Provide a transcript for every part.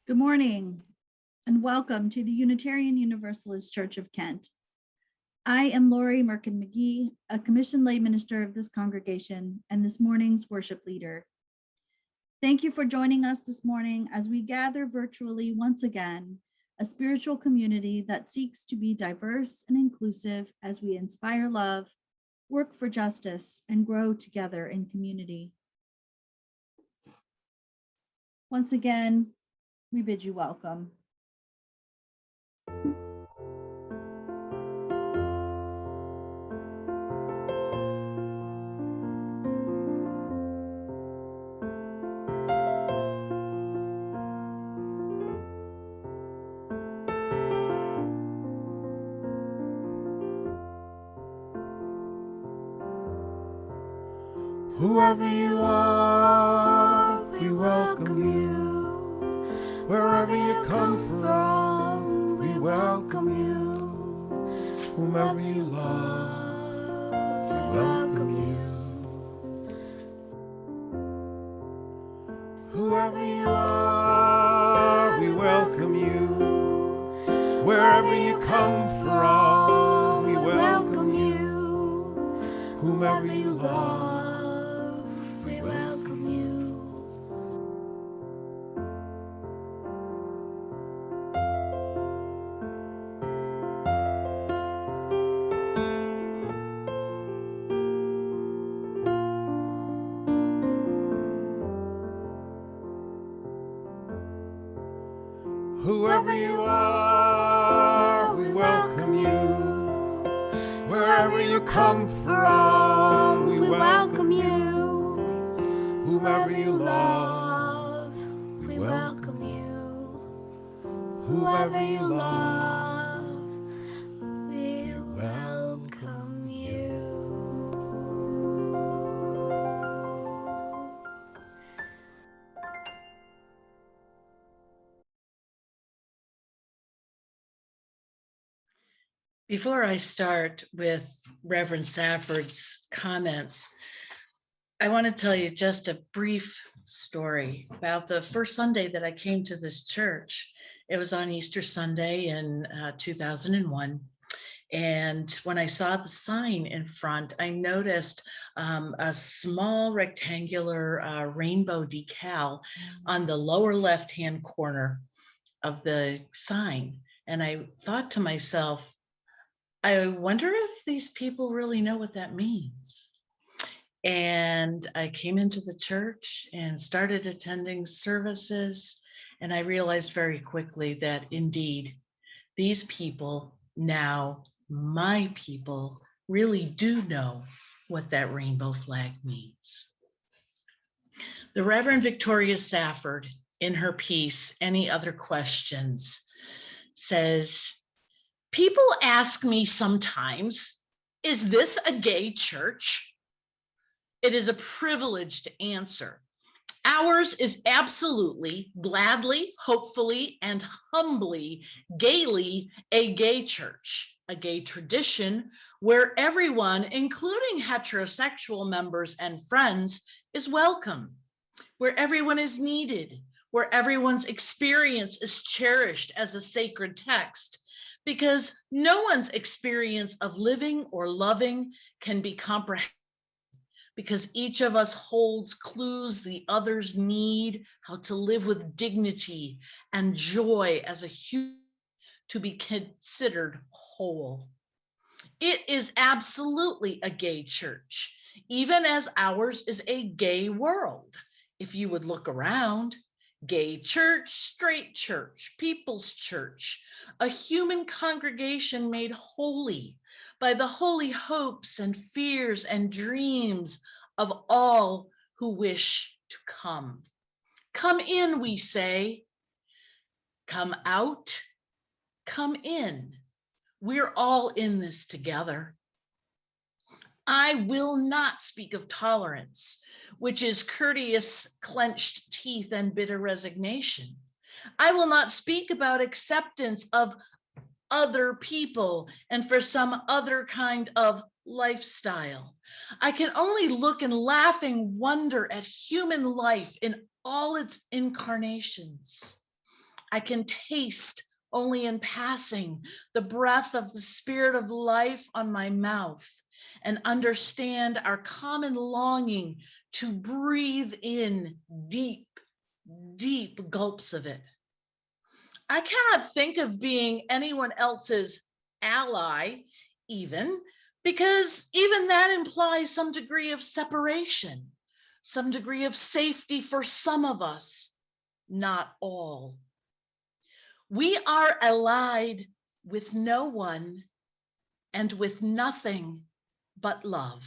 Good morning and welcome to the Unitarian Universalist Church of Kent. I am Lori Merkin McGee, a commissioned lay minister of this congregation and this morning's worship leader. Thank you for joining us this morning as we gather virtually once again, a spiritual community that seeks to be diverse and inclusive as we inspire love, work for justice, and grow together in community. Once again, we bid you welcome. Whoever you are, we welcome you. Wherever you come from, we welcome you. Whomever you love, we welcome you. Whoever you are, we welcome you. Wherever you come from, we welcome you. Whomever you love, we welcome you. Whoever you are, we welcome you. Wherever you come from, we welcome you. Whomever you love, we welcome you. Whoever you love, we welcome you. Before I start with Reverend Safford's comments, I want to tell you just a brief story about the first Sunday that I came to this church. It was on Easter Sunday in 2001. And when I saw the sign in front, I noticed a small rectangular rainbow decal on the lower left-hand corner of the sign. And I thought to myself, I wonder if these people really know what that means. And I came into the church and started attending services. And I realized very quickly that indeed, these people, now my people, really do know what that rainbow flag means. The Reverend Victoria Safford, in her piece, Any Other Questions, says, people ask me sometimes, is this a gay church? It is a privilege to answer. Ours is absolutely, gladly, hopefully, and humbly, gaily a gay church, a gay tradition where everyone, including heterosexual members and friends, is welcome, where everyone is needed, where everyone's experience is cherished as a sacred text, because no one's experience of living or loving can be comprehended, because each of us holds clues the others need, how to live with dignity and joy as a human, to be considered whole. It is absolutely a gay church, even as ours is a gay world. If you would look around, gay church, straight church, people's church, a human congregation made holy by the holy hopes and fears and dreams of all who wish to come. Come in, we say. Come out, come in. We're all in this together. I will not speak of tolerance, which is courteous clenched teeth and bitter resignation. I will not speak about acceptance of other people and for some other kind of lifestyle. I can only look in laughing wonder at human life in all its incarnations. I can taste only in passing the breath of the spirit of life on my mouth and understand our common longing to breathe in deep, deep gulps of it. I cannot think of being anyone else's ally, even, because even that implies some degree of separation, some degree of safety for some of us, not all. We are allied with no one and with nothing but love,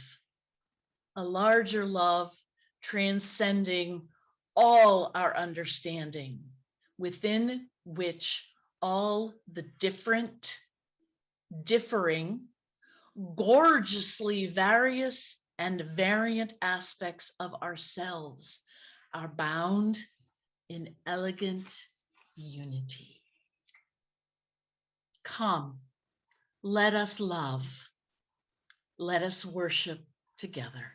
a larger love transcending all our understanding, within which all the different, differing, gorgeously various and variant aspects of ourselves are bound in elegant unity. Come, let us love. Let us worship together.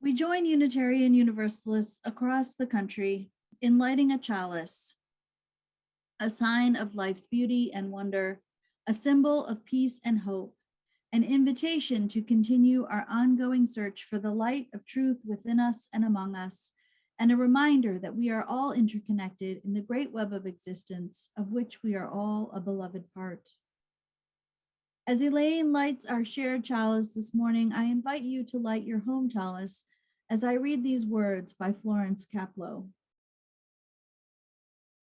We join Unitarian Universalists across the country in lighting a chalice, a sign of life's beauty and wonder, a symbol of peace and hope, an invitation to continue our ongoing search for the light of truth within us and among us, and a reminder that we are all interconnected in the great web of existence of which we are all a beloved part. As Elaine lights our shared chalice this morning, I invite you to light your home chalice as I read these words by Florence Caplow.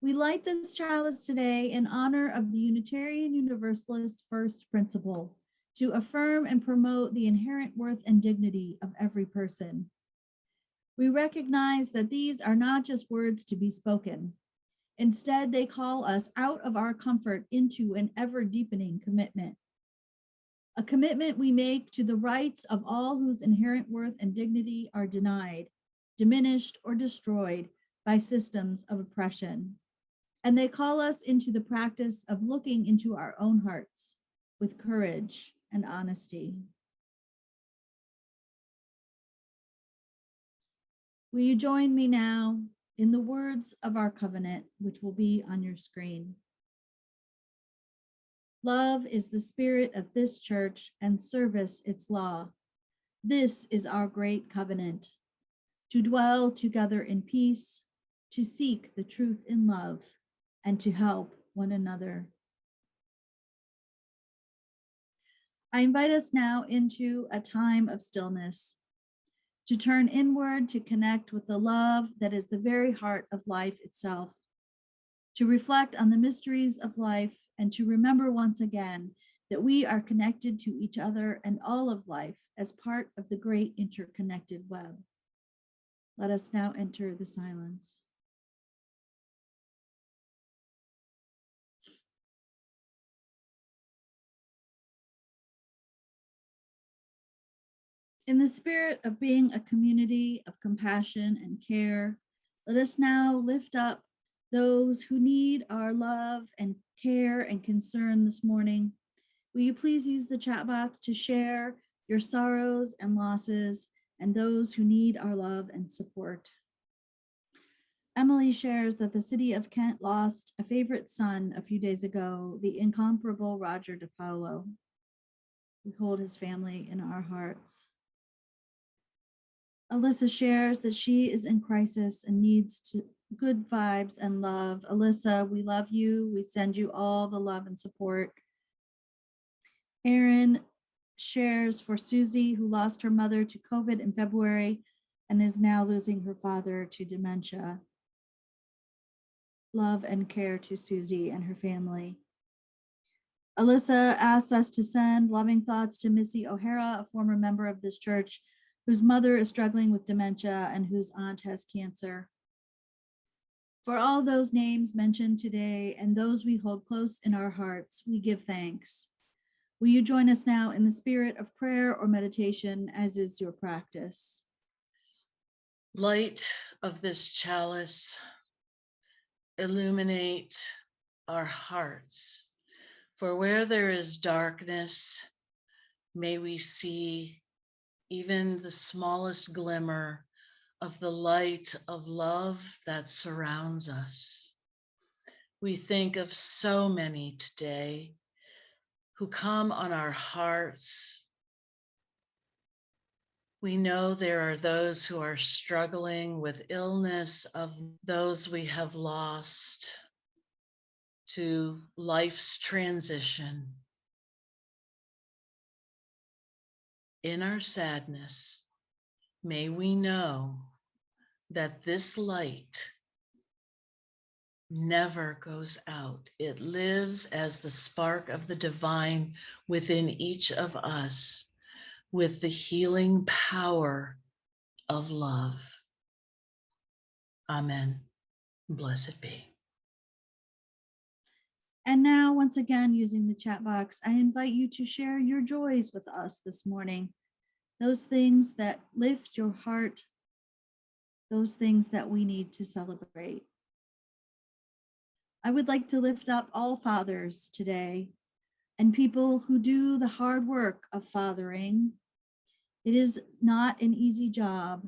We light this chalice today in honor of the Unitarian Universalist first principle, to affirm and promote the inherent worth and dignity of every person. We recognize that these are not just words to be spoken. Instead, they call us out of our comfort into an ever-deepening commitment. A commitment we make to the rights of all whose inherent worth and dignity are denied, diminished, or destroyed by systems of oppression. And they call us into the practice of looking into our own hearts with courage and honesty. Will you join me now in the words of our covenant, which will be on your screen? Love is the spirit of this church and service its law. This is our great covenant, to dwell together in peace, to seek the truth in love, and to help one another. I invite us now into a time of stillness, to turn inward, to connect with the love that is the very heart of life itself, to reflect on the mysteries of life, and to remember once again that we are connected to each other and all of life as part of the great interconnected web. Let us now enter the silence. In the spirit of being a community of compassion and care, let us now lift up those who need our love and care and concern this morning. Will you please use the chat box to share your sorrows and losses and those who need our love and support? Emily shares that the city of Kent lost a favorite son a few days ago, the incomparable Roger DePaulo. We hold his family in our hearts. Alyssa shares that she is in crisis and needs good vibes and love. Alyssa, we love you. We send you all the love and support. Erin shares for Susie, who lost her mother to COVID in February and is now losing her father to dementia. Love and care to Susie and her family. Alyssa asks us to send loving thoughts to Missy O'Hara, a former member of this church, whose mother is struggling with dementia and whose aunt has cancer. For all those names mentioned today and those we hold close in our hearts, we give thanks. Will you join us now in the spirit of prayer or meditation, as is your practice? Light of this chalice, illuminate our hearts. For where there is darkness, may we see even the smallest glimmer of the light of love that surrounds us. We think of so many today who come on our hearts. We know there are those who are struggling with illness, of those we have lost to life's transition. In our sadness, may we know that this light never goes out. It lives as the spark of the divine within each of us, with the healing power of love. Amen. Blessed be. And now, once again, using the chat box, I invite you to share your joys with us this morning. Those things that lift your heart, those things that we need to celebrate. I would like to lift up all fathers today and people who do the hard work of fathering. It is not an easy job.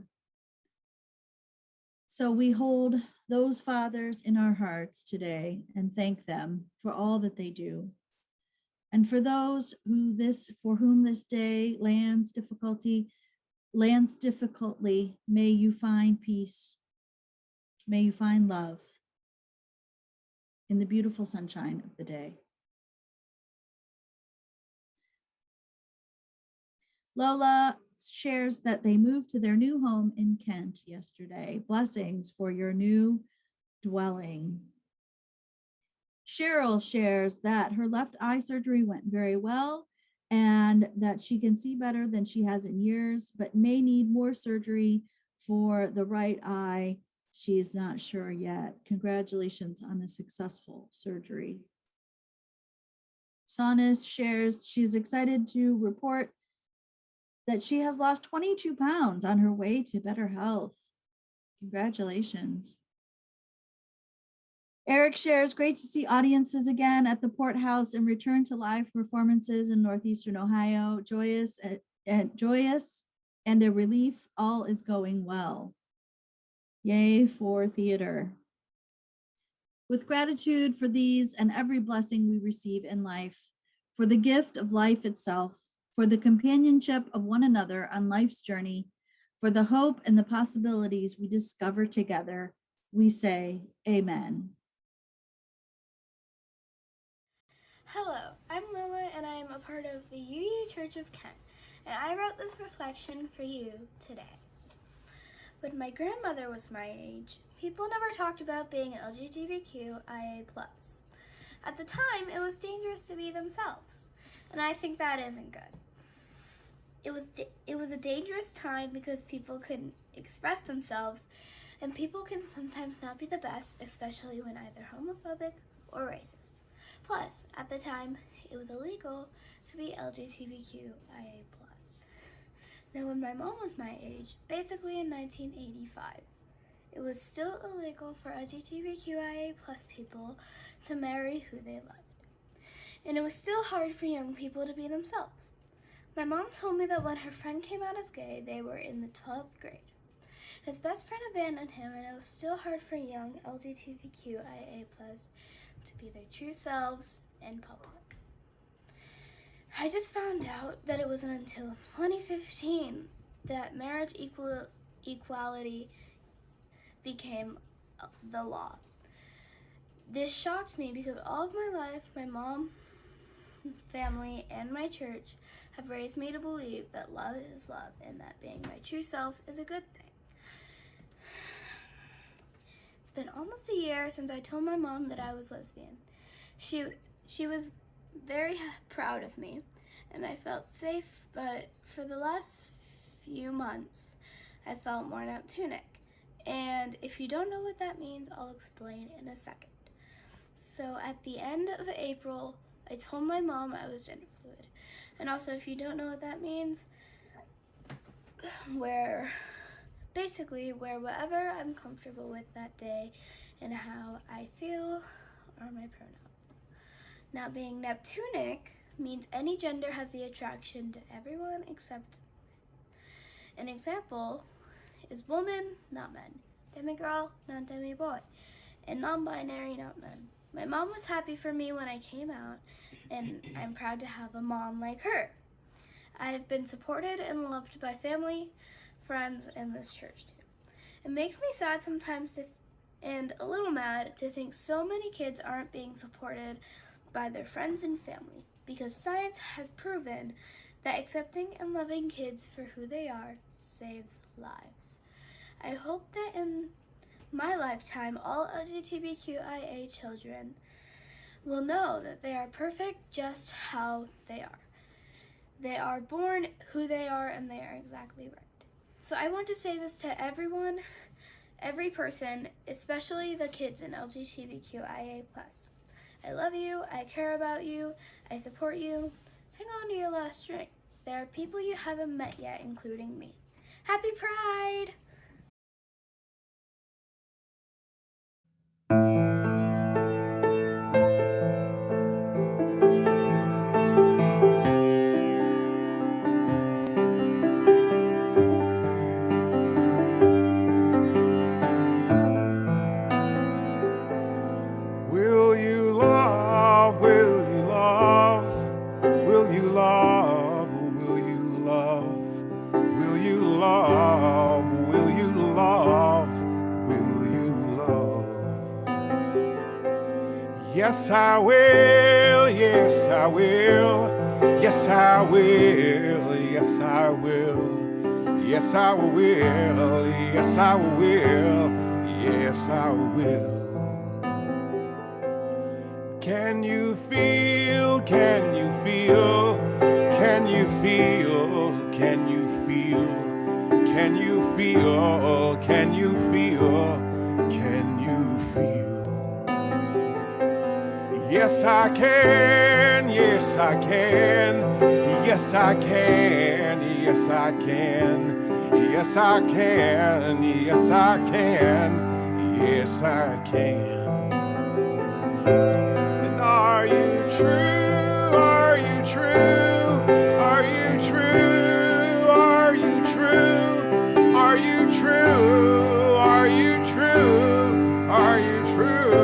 So we hold those fathers in our hearts today and thank them for all that they do. And for those for whom this day lands difficultly, may you find peace. May you find love in the beautiful sunshine of the day. Lola shares that they moved to their new home in Kent yesterday. Blessings for your new dwelling. Cheryl shares that her left eye surgery went very well and that she can see better than she has in years, but may need more surgery for the right eye. She is not sure yet. Congratulations on a successful surgery. Sonis shares she's excited to report that she has lost 22 pounds on her way to better health. Congratulations. Eric shares, great to see audiences again at the Port House and return to live performances in Northeastern Ohio. Joyous and a relief, all is going well. Yay for theater. With gratitude for these and every blessing we receive in life, for the gift of life itself, for the companionship of one another on life's journey, for the hope and the possibilities we discover together, we say amen. Hello, I'm Lila and I am a part of the UU Church of Kent, and I wrote this reflection for you today. When my grandmother was my age, people never talked about being LGBTQIA+. At the time, it was dangerous to be themselves, and I think that isn't good. It was a dangerous time because people couldn't express themselves, and people can sometimes not be the best, especially when either homophobic or racist. Plus, at the time, it was illegal to be LGBTQIA+. Now, when my mom was my age, basically in 1985, it was still illegal for LGBTQIA+ people to marry who they loved. And it was still hard for young people to be themselves. My mom told me that when her friend came out as gay, they were in the 12th grade. His best friend abandoned him, and it was still hard for young LGBTQIA+ to be their true selves in public. I just found out that it wasn't until 2015 that marriage equality became the law. This shocked me because all of my life, my mom, family, and my church have raised me to believe that love is love and that being my true self is a good thing. It's been almost a year since I told my mom that I was lesbian. She was very proud of me, and I felt safe, but for the last few months, I felt more Neptunic. And if you don't know what that means, I'll explain in a second. So at the end of April, I told my mom I was gender fluid. And also, if you don't know what that means, where whatever I'm comfortable with that day and how I feel are my pronouns. Now, being Neptunic means any gender has the attraction to everyone except. An example is woman, not men, demigirl, not demiboy, and non-binary, not men. My mom was happy for me when I came out, and I'm proud to have a mom like her. I have been supported and loved by family, friends, and this church too. It makes me sad sometimes and a little mad to think so many kids aren't being supported by their friends and family, because science has proven that accepting and loving kids for who they are saves lives. I hope that in my lifetime, all LGBTQIA children will know that they are perfect just how they are. They are born who they are, and they are exactly right. So I want to say this to everyone, every person, especially the kids in LGBTQIA+. I love you, I care about you, I support you. Hang on to your last string. There are people you haven't met yet, including me. Happy Pride! Will you love? Will you love? Will you love? Will you love? Will you love? Will you love? Will you love? Yes, I will. Yes, I will. Yes, I will. Yes, I will. Yes, I will. Yes, I will. Yes, I will. Can you feel? Can you feel? Can you feel? Can you feel? Can you feel? Can you feel? Can you feel? Yes, I can. Yes, I can. Yes, I can. Yes, I can. Yes, I can. Yes, I can. Yes, I can. And are you true? Are you true? Are you true? Are you true? Are you true? Are you true? Are you true?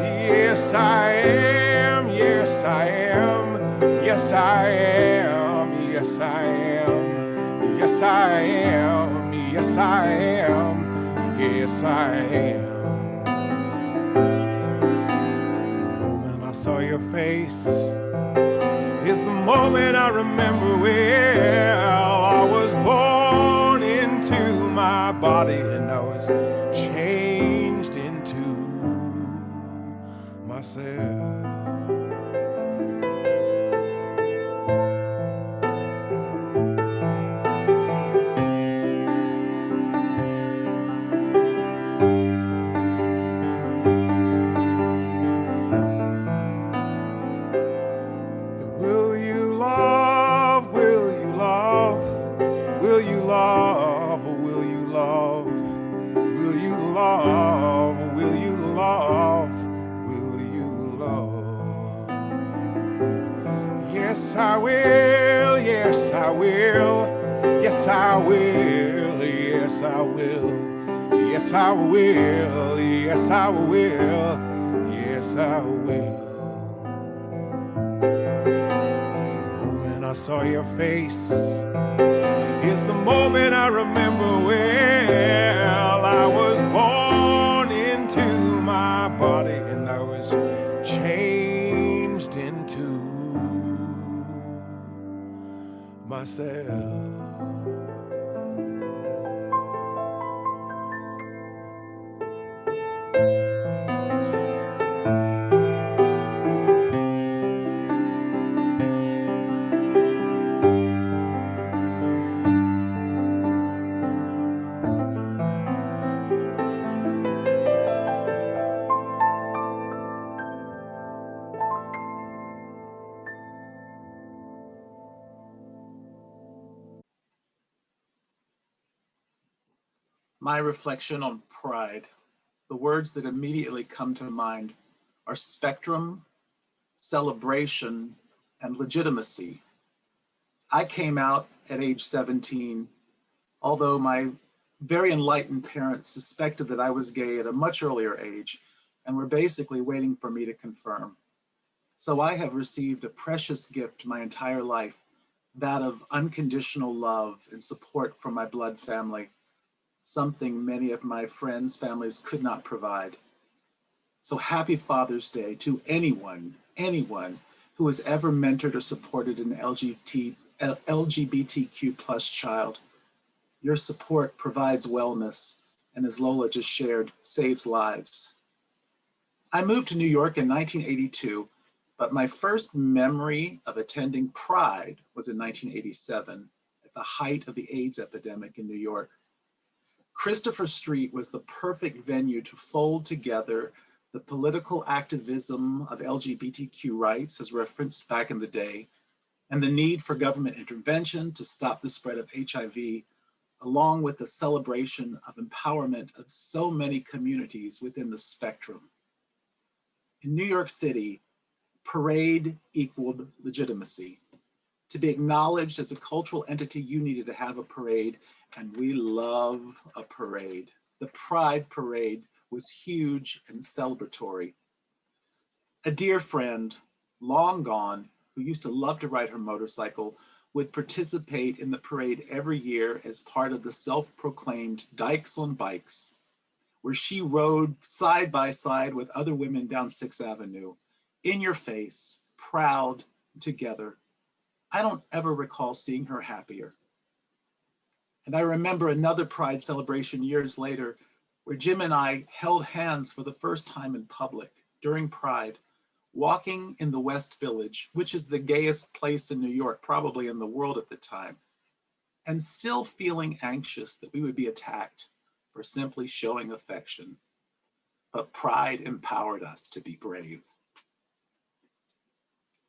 Yes, I am. Yes, I am. Yes, I am. Yes, I am. Yes, I am. Yes, I am. Yes, I am. I saw your face is the moment I remember well. I was born into my body and I was changed into myself. Will you love? Will you love? Will you love? Will you love? Will you love? Will you love? Will you love? Yes, I will. Yes, I will. Yes, I will. Yes, I will. Yes, I will. Yes, I will. Yes, I will. I saw your face is the moment I remember well. I was born into my body and I was changed into myself. My reflection on pride, the words that immediately come to mind are spectrum, celebration, and legitimacy. I came out at age 17 although my very enlightened parents suspected that I was gay at a much earlier age and were basically waiting for me to confirm. So I have received a precious gift my entire life, that of unconditional love and support from my blood family, something many of my friends' families could not provide. So happy Father's Day to anyone who has ever mentored or supported an LGBTQ plus child. Your support provides wellness, and as Lola just shared, saves lives. I moved to New York in 1982, but my first memory of attending Pride was in 1987, at the height of the AIDS epidemic in New York. Christopher Street was the perfect venue to fold together the political activism of LGBTQ rights, as referenced back in the day, and the need for government intervention to stop the spread of HIV, along with the celebration of empowerment of so many communities within the spectrum. In New York City, parade equaled legitimacy. To be acknowledged as a cultural entity, you needed to have a parade, and we love a parade. The Pride Parade was huge and celebratory. A dear friend, long gone, who used to love to ride her motorcycle, would participate in the parade every year as part of the self-proclaimed Dykes on Bikes, where she rode side by side with other women down 6th Avenue, in your face, proud, together. I don't ever recall seeing her happier. And I remember another Pride celebration years later, where Jim and I held hands for the first time in public during Pride, walking in the West Village, which is the gayest place in New York, probably in the world at the time, and still feeling anxious that we would be attacked for simply showing affection. But Pride empowered us to be brave.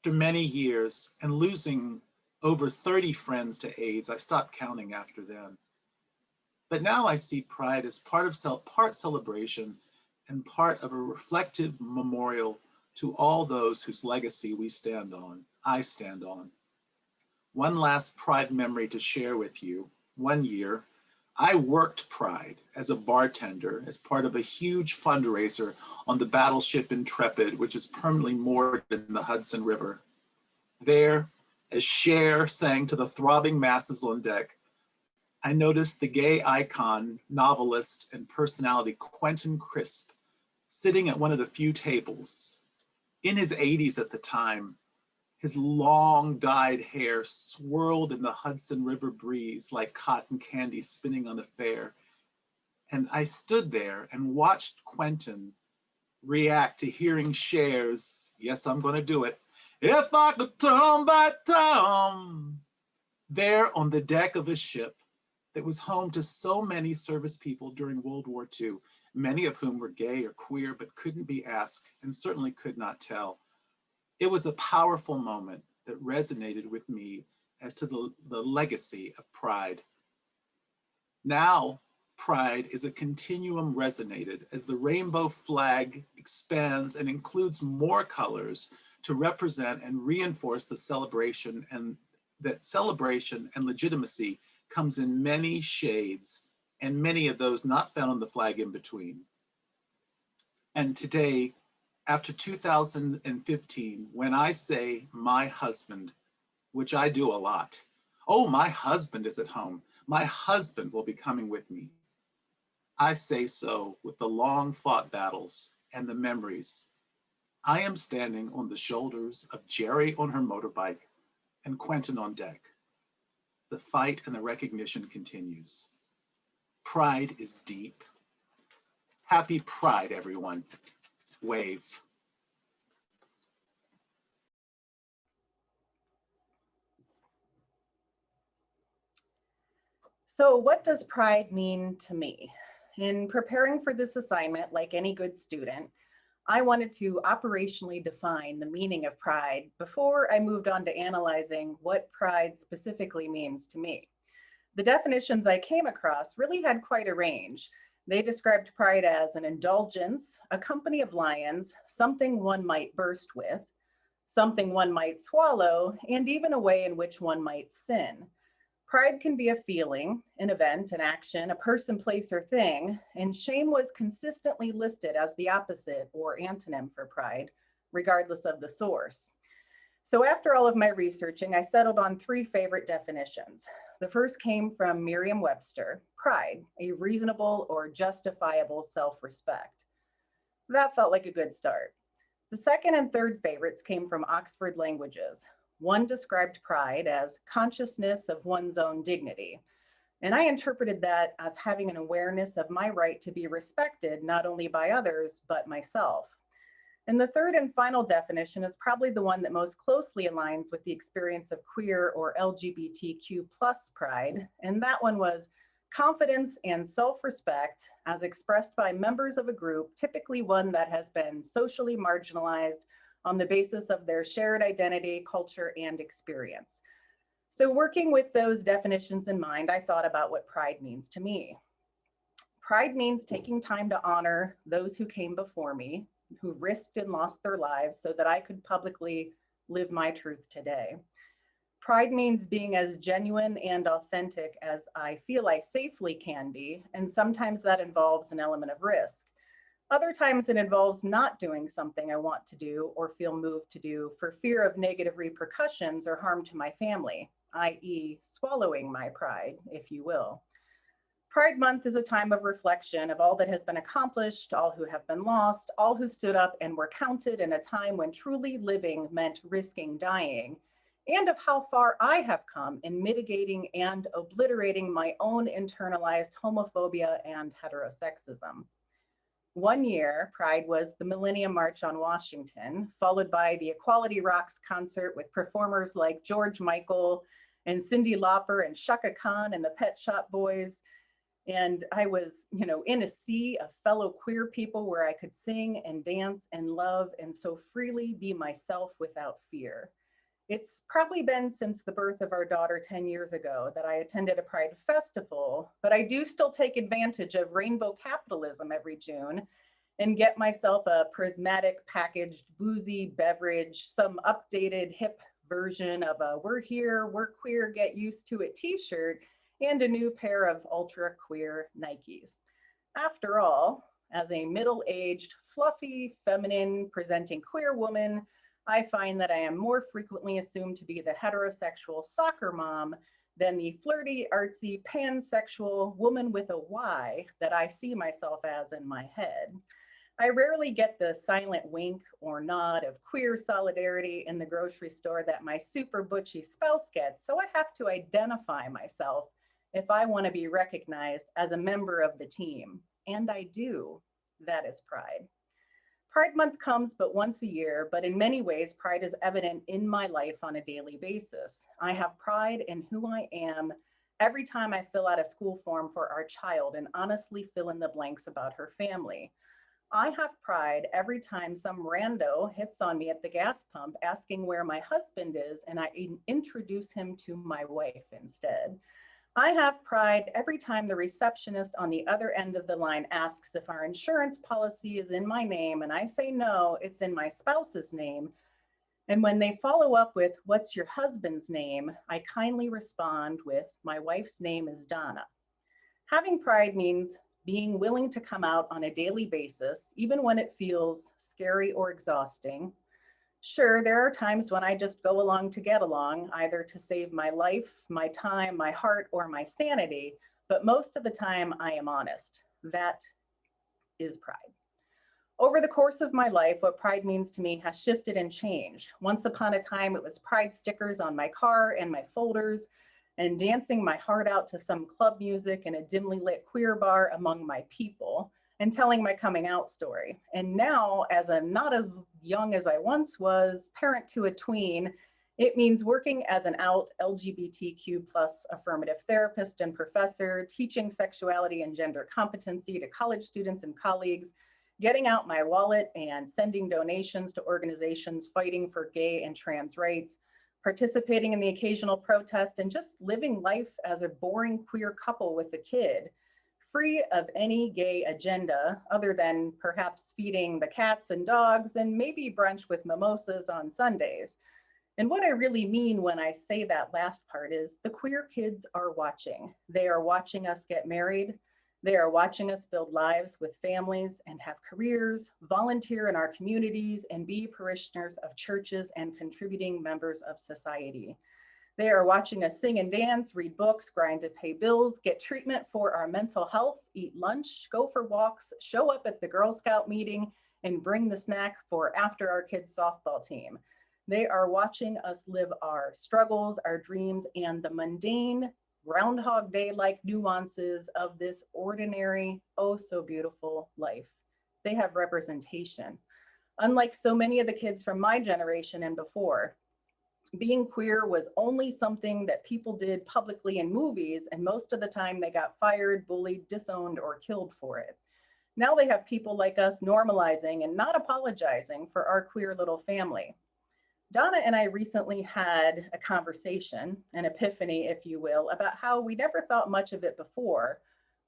After many years and losing over 30 friends to AIDS, I stopped counting after then. But now I see Pride as part celebration and part of a reflective memorial to all those whose legacy we stand on, I stand on. One last Pride memory to share with you. One year, I worked Pride as a bartender as part of a huge fundraiser on the battleship Intrepid, which is permanently moored in the Hudson River. There, as Cher sang to the throbbing masses on deck, I noticed the gay icon, novelist, and personality Quentin Crisp sitting at one of the few tables. In his 80s at the time, his long dyed hair swirled in the Hudson River breeze like cotton candy spinning on a fair. And I stood there and watched Quentin react to hearing Cher's, yes, I'm gonna do it, if I could turn back time, there on the deck of a ship that was home to so many service people during World War II, many of whom were gay or queer, but couldn't be asked and certainly could not tell. It was a powerful moment that resonated with me as to the legacy of Pride. Now, Pride is a continuum resonated as the rainbow flag expands and includes more colors to represent and reinforce the celebration, and that celebration and legitimacy comes in many shades, and many of those not found on the flag in between. And today, after 2015, when I say my husband, which I do a lot, oh, my husband is at home, my husband will be coming with me, I say so with the long fought battles and the memories. I am standing on the shoulders of Jerry on her motorbike and Quentin on deck. The fight and the recognition continues. Pride is deep. Happy Pride, everyone. Wave. So what does pride mean to me? In preparing for this assignment, like any good student, I wanted to operationally define the meaning of pride before I moved on to analyzing what pride specifically means to me. The definitions I came across really had quite a range. They described pride as an indulgence, a company of lions, something one might burst with, something one might swallow, and even a way in which one might sin. Pride can be a feeling, an event, an action, a person, place, or thing, and shame was consistently listed as the opposite or antonym for pride, regardless of the source. So after all of my researching, I settled on three favorite definitions. The first came from Merriam-Webster: pride, a reasonable or justifiable self-respect. That felt like a good start. The second and third favorites came from Oxford Languages. One described pride as consciousness of one's own dignity. And I interpreted that as having an awareness of my right to be respected, not only by others, but myself. And the third and final definition is probably the one that most closely aligns with the experience of queer or LGBTQ plus pride. And that one was confidence and self-respect as expressed by members of a group, typically one that has been socially marginalized on the basis of their shared identity, culture, and experience. So working with those definitions in mind, I thought about what pride means to me. Pride means taking time to honor those who came before me, who risked and lost their lives so that I could publicly live my truth today. Pride means being as genuine and authentic as I feel I safely can be, and sometimes that involves an element of risk. Other times it involves not doing something I want to do or feel moved to do for fear of negative repercussions or harm to my family, i.e. swallowing my pride, if you will. Pride Month is a time of reflection of all that has been accomplished, all who have been lost, all who stood up and were counted in a time when truly living meant risking dying, and of how far I have come in mitigating and obliterating my own internalized homophobia and heterosexism. One year, Pride was the Millennium March on Washington, followed by the Equality Rocks concert with performers like George Michael and Cyndi Lauper and Shaka Khan and the Pet Shop Boys. And I was, in a sea of fellow queer people where I could sing and dance and love and so freely be myself without fear. It's probably been since the birth of our daughter 10 years ago that I attended a Pride festival, but I do still take advantage of rainbow capitalism every June and get myself a prismatic packaged boozy beverage, some updated hip version of a "We're Here, We're Queer, Get Used to It" t-shirt, and a new pair of ultra queer Nikes. After all, as a middle-aged, fluffy, feminine presenting queer woman, I find that I am more frequently assumed to be the heterosexual soccer mom than the flirty, artsy, pansexual woman with a Y that I see myself as in my head. I rarely get the silent wink or nod of queer solidarity in the grocery store that my super butchy spouse gets, so I have to identify myself if I want to be recognized as a member of the team. And I do. That is pride. Pride Month comes but once a year, but in many ways, pride is evident in my life on a daily basis. I have pride in who I am every time I fill out a school form for our child and honestly fill in the blanks about her family. I have pride every time some rando hits on me at the gas pump asking where my husband is and I introduce him to my wife instead. I have pride every time the receptionist on the other end of the line asks if our insurance policy is in my name and I say no, it's in my spouse's name. And when they follow up with, "What's your husband's name?" I kindly respond with, "My wife's name is Donna." Having pride means being willing to come out on a daily basis, even when it feels scary or exhausting. Sure, there are times when I just go along to get along, either to save my life, my time, my heart, or my sanity, but most of the time I am honest. That is pride. Over the course of my life, what pride means to me has shifted and changed. Once upon a time, it was pride stickers on my car and my folders, and dancing my heart out to some club music in a dimly lit queer bar among my people, and telling my coming out story. And now, as a not as young as I once was, parent to a tween, it means working as an out LGBTQ plus affirmative therapist and professor, teaching sexuality and gender competency to college students and colleagues, getting out my wallet and sending donations to organizations fighting for gay and trans rights, participating in the occasional protest, and just living life as a boring queer couple with a kid, free of any gay agenda other than perhaps feeding the cats and dogs and maybe brunch with mimosas on Sundays. And what I really mean when I say that last part is the queer kids are watching. They are watching us get married. They are watching us build lives with families and have careers, volunteer in our communities, and be parishioners of churches and contributing members of society. They are watching us sing and dance, read books, grind to pay bills, get treatment for our mental health, eat lunch, go for walks, show up at the Girl Scout meeting, and bring the snack for after our kids' softball team. They are watching us live our struggles, our dreams, and the mundane, Groundhog Day-like nuances of this ordinary, oh so beautiful life. They have representation. Unlike so many of the kids from my generation and before, being queer was only something that people did publicly in movies, and most of the time they got fired, bullied, disowned, or killed for it. Now they have people like us normalizing and not apologizing for our queer little family. Donna and I recently had a conversation, an epiphany, if you will, about how we never thought much of it before,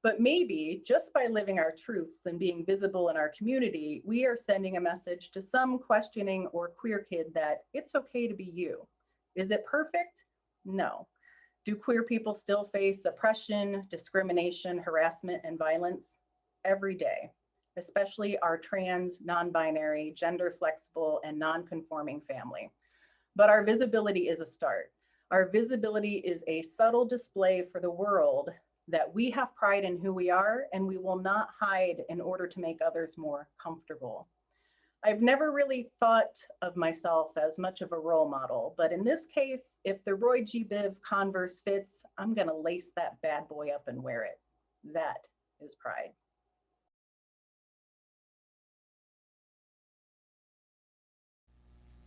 but maybe just by living our truths and being visible in our community, we are sending a message to some questioning or queer kid that it's okay to be you. Is it perfect? No. Do queer people still face oppression, discrimination, harassment, and violence? Every day, especially our trans, non-binary, gender flexible, and non-conforming family. But our visibility is a start. Our visibility is a subtle display for the world that we have pride in who we are, and we will not hide in order to make others more comfortable. I've never really thought of myself as much of a role model, but in this case, if the Roy G. Biv Converse fits, I'm gonna lace that bad boy up and wear it. That is pride.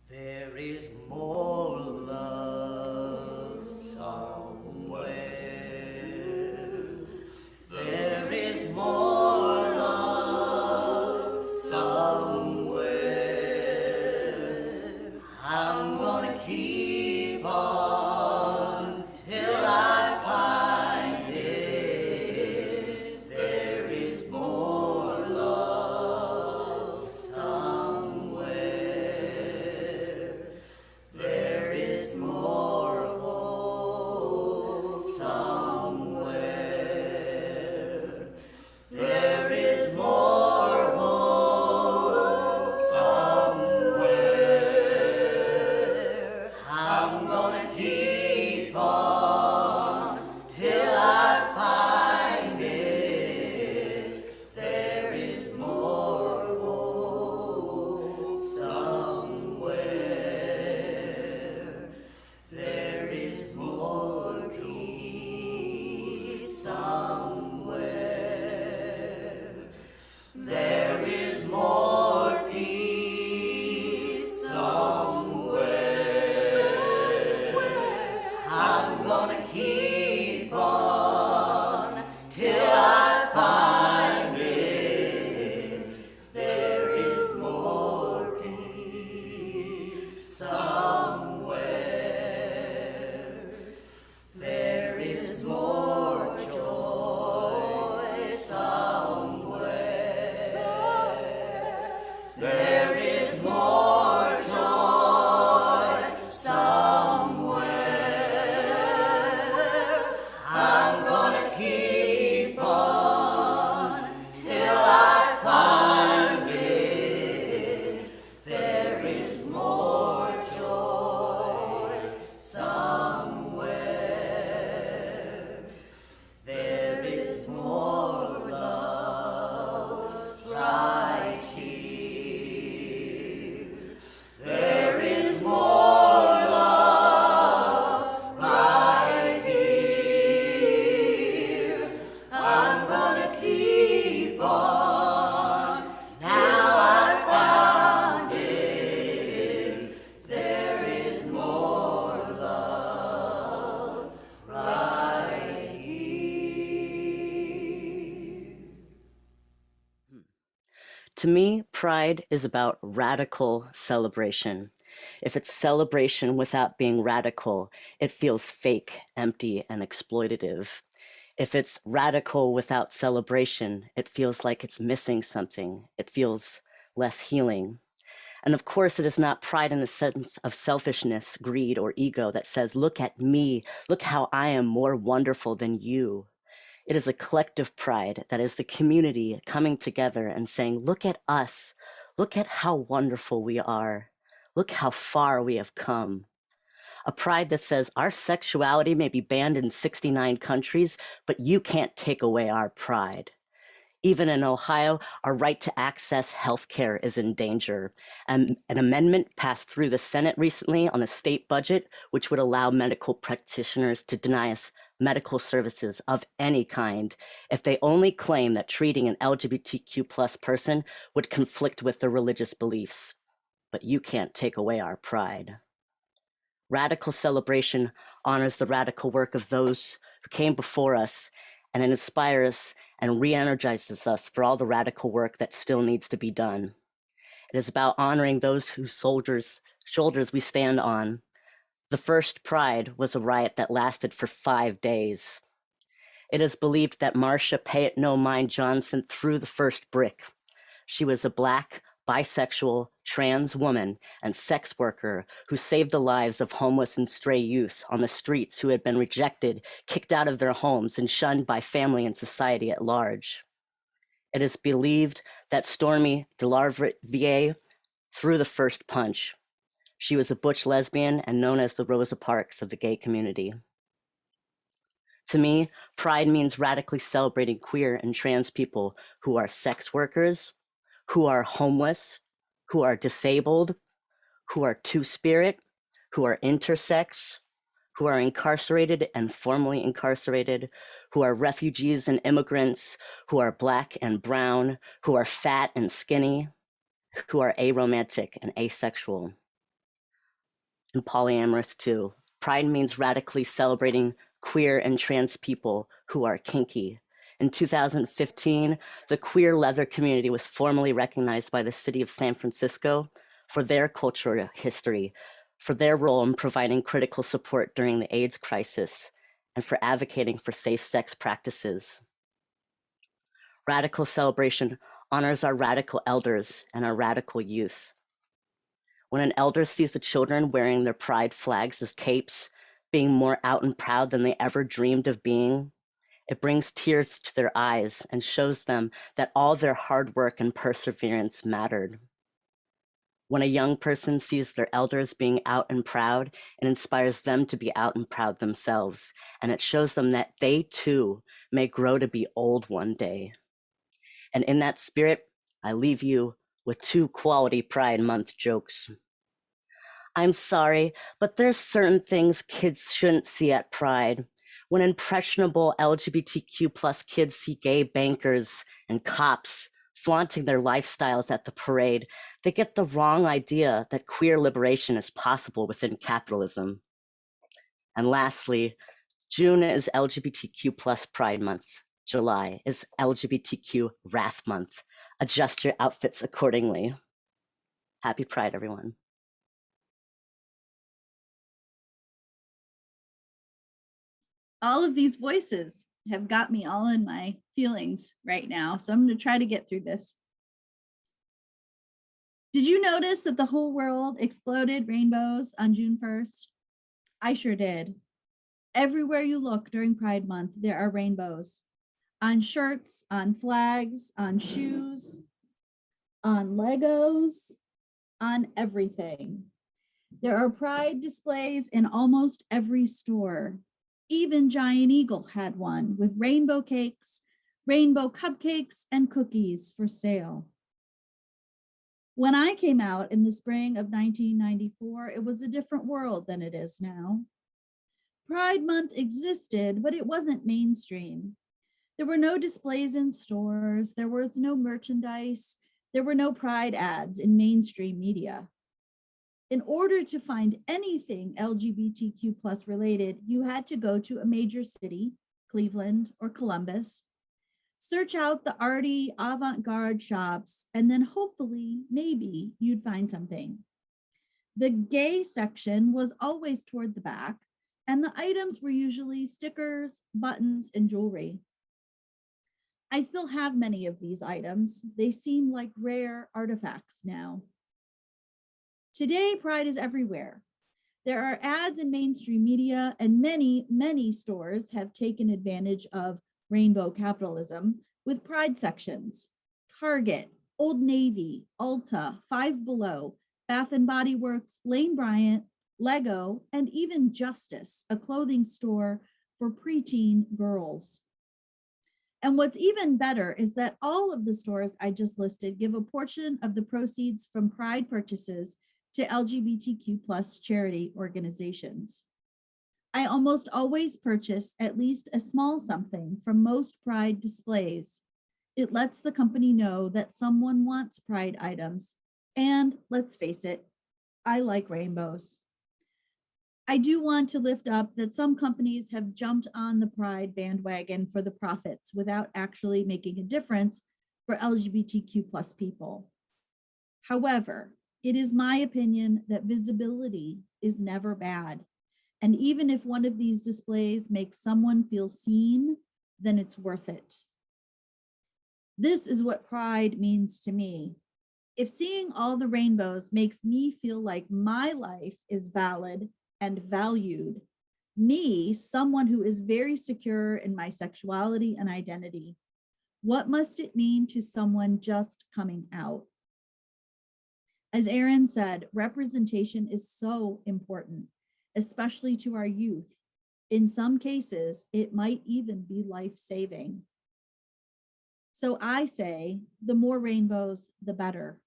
There is more love somewhere. There is more love somewhere. I'm gonna keep on till I find it. There is more love somewhere. There is more hope somewhere. There is more hope somewhere. I'm gonna keep on till I find it. There is more hope somewhere. There is more peace somewhere. There is more peace somewhere. I'm gonna keep on till I find it. There is more peace somewhere. There is more joy somewhere. There is more joy somewhere. I'm gonna keep on till I find it. There is more joy somewhere. There is more love right here. There is more love right here. I'm gonna keep on. Now I found it. There is more love right here. To me, pride is about radical celebration. If it's celebration without being radical, it feels fake, empty, and exploitative. If it's radical without celebration, it feels like it's missing something. It feels less healing. And of course, it is not pride in the sense of selfishness, greed, or ego that says, look at me, look how I am more wonderful than you. It is a collective pride that is the community coming together and saying, look at us, look at how wonderful we are, look how far we have come. A pride that says our sexuality may be banned in 69 countries, but you can't take away our pride. Even in Ohio, our right to access healthcare is in danger. And an amendment passed through the Senate recently on the state budget, which would allow medical practitioners to deny us medical services of any kind if they only claim that treating an LGBTQ plus person would conflict with their religious beliefs. But you can't take away our pride. Radical celebration honors the radical work of those who came before us, and it inspires and re-energizes us for all the radical work that still needs to be done. It is about honoring those whose shoulders we stand on. The first Pride was a riot that lasted for 5 days. It is believed that Marsha Pay It No Mind Johnson threw the first brick. She was a Black, bisexual, trans woman and sex worker who saved the lives of homeless and stray youth on the streets who had been rejected, kicked out of their homes, and shunned by family and society at large. It is believed that Stormy DeLarvier threw the first punch. She was a butch lesbian and known as the Rosa Parks of the gay community. To me, Pride means radically celebrating queer and trans people who are sex workers, who are homeless, who are disabled, who are two-spirit, who are intersex, who are incarcerated and formerly incarcerated, who are refugees and immigrants, who are Black and brown, who are fat and skinny, who are aromantic and asexual, and polyamorous too. Pride means radically celebrating queer and trans people who are kinky. In 2015, the queer leather community was formally recognized by the city of San Francisco for their cultural history, for their role in providing critical support during the AIDS crisis, and for advocating for safe sex practices. Radical celebration honors our radical elders and our radical youth. When an elder sees the children wearing their pride flags as capes, being more out and proud than they ever dreamed of being, it brings tears to their eyes and shows them that all their hard work and perseverance mattered. When a young person sees their elders being out and proud, it inspires them to be out and proud themselves, and it shows them that they too may grow to be old one day. And in that spirit, I leave you with 2 quality Pride Month jokes. I'm sorry, but there's certain things kids shouldn't see at Pride. When impressionable LGBTQ plus kids see gay bankers and cops flaunting their lifestyles at the parade, they get the wrong idea that queer liberation is possible within capitalism. And lastly, June is LGBTQ plus Pride Month. July is LGBTQ Wrath Month. Adjust your outfits accordingly. Happy Pride, everyone. All of these voices have got me all in my feelings right now, so I'm going to try to get through this. Did you notice that the whole world exploded rainbows on June 1st? I sure did. Everywhere you look during Pride Month, there are rainbows. On shirts, on flags, on shoes, on Legos, on everything. There are pride displays in almost every store. Even Giant Eagle had one with rainbow cakes, rainbow cupcakes, and cookies for sale. When I came out in the spring of 1994, it was a different world than it is now. Pride Month existed, but it wasn't mainstream. There were no displays in stores, there was no merchandise, there were no pride ads in mainstream media. In order to find anything LGBTQ plus related, you had to go to a major city, Cleveland or Columbus, search out the arty avant-garde shops, and then hopefully, maybe you'd find something. The gay section was always toward the back, and the items were usually stickers, buttons, and jewelry. I still have many of these items. They seem like rare artifacts now. Today, pride is everywhere. There are ads in mainstream media, and many stores have taken advantage of rainbow capitalism with pride sections. Target, Old Navy, Ulta, Five Below, Bath and Body Works, Lane Bryant, Lego, and even Justice, a clothing store for preteen girls. And what's even better is that all of the stores I just listed give a portion of the proceeds from pride purchases to LGBTQ plus charity organizations. I almost always purchase at least a small something from most pride displays. It lets the company know that someone wants pride items. And let's face it, I like rainbows. I do want to lift up that some companies have jumped on the pride bandwagon for the profits without actually making a difference for LGBTQ plus people. However, it is my opinion that visibility is never bad. And even if one of these displays makes someone feel seen, then it's worth it. This is what pride means to me. If seeing all the rainbows makes me feel like my life is valid and valued, me, someone who is very secure in my sexuality and identity, what must it mean to someone just coming out? As Aaron said, representation is so important, especially to our youth. In some cases, it might even be life-saving. So I say, the more rainbows, the better.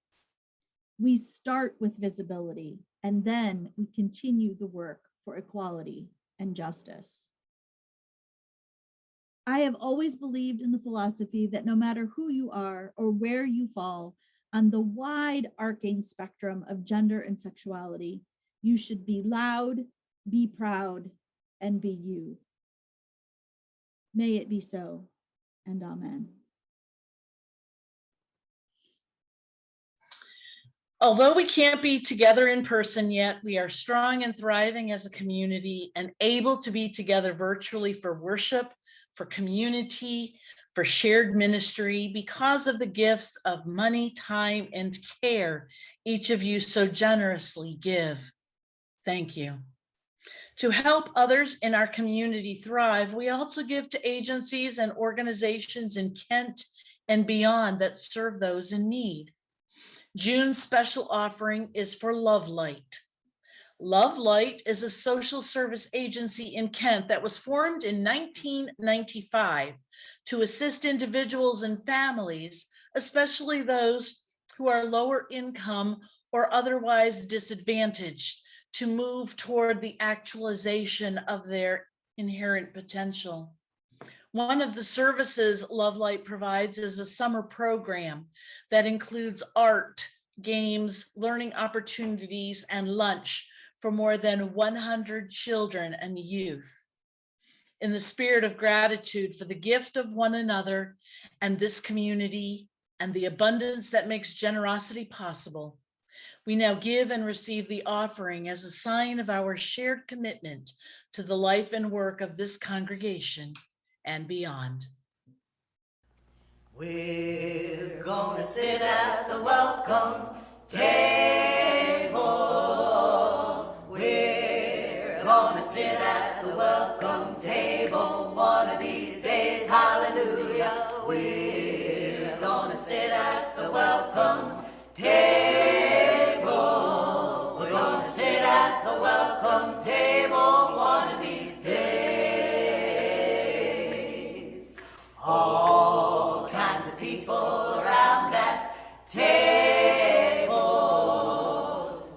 We start with visibility, and then we continue the work for equality and justice. I have always believed in the philosophy that no matter who you are or where you fall on the wide arcing spectrum of gender and sexuality, you should be loud, be proud, and be you. May it be so, and amen. Although we can't be together in person yet, we are strong and thriving as a community and able to be together virtually for worship, for community, for shared ministry because of the gifts of money, time, and care each of you so generously give. Thank you. To help others in our community thrive, we also give to agencies and organizations in Kent and beyond that serve those in need. June's special offering is for Love Light. Love Light is a social service agency in Kent that was formed in 1995 to assist individuals and families, especially those who are lower income or otherwise disadvantaged, to move toward the actualization of their inherent potential. One of the services Love Light provides is a summer program that includes art, games, learning opportunities, and lunch for more than 100 children and youth. In the spirit of gratitude for the gift of one another and this community and the abundance that makes generosity possible, we now give and receive the offering as a sign of our shared commitment to the life and work of this congregation and beyond. We're gonna sit at the welcome table. We're gonna sit at the welcome table one of these days, hallelujah. We're gonna sit at the welcome table. We're gonna sit at the welcome table one of these days. All kinds of people around that table.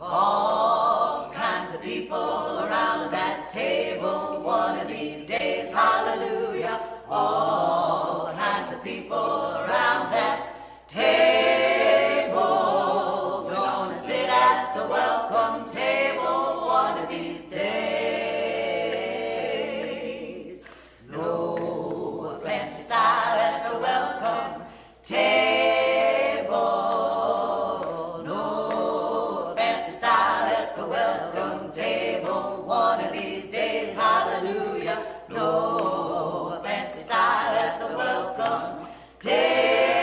All kinds of people around that table one of these days, hallelujah. All kinds of people around that table. We're gonna sit at the welcome table one of these days. No fancy style at the welcome table. No fancy style at the welcome table one of these days, hallelujah. No fancy style at the welcome table.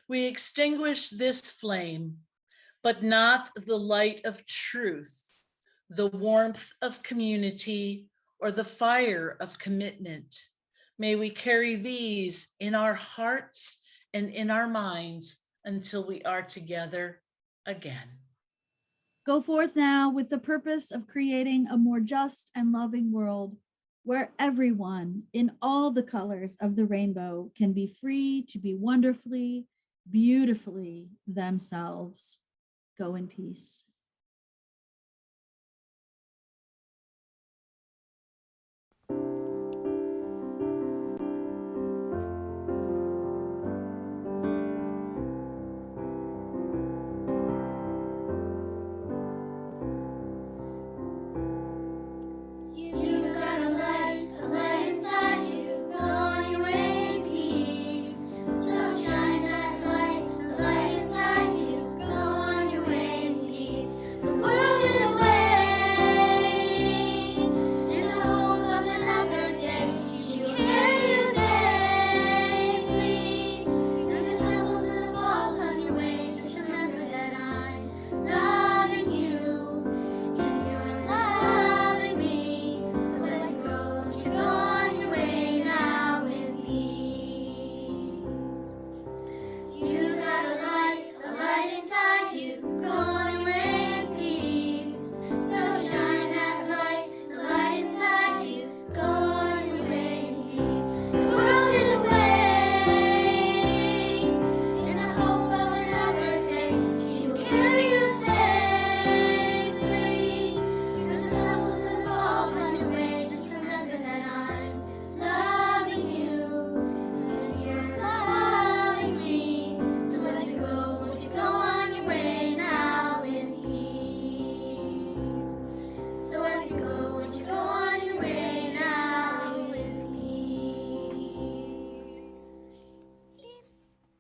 We extinguish this flame, but not the light of truth, the warmth of community, or the fire of commitment. May we carry these in our hearts and in our minds until we are together again. Go forth now with the purpose of creating a more just and loving world where everyone in all the colors of the rainbow can be free to be wonderfully, beautifully themselves. Go in peace.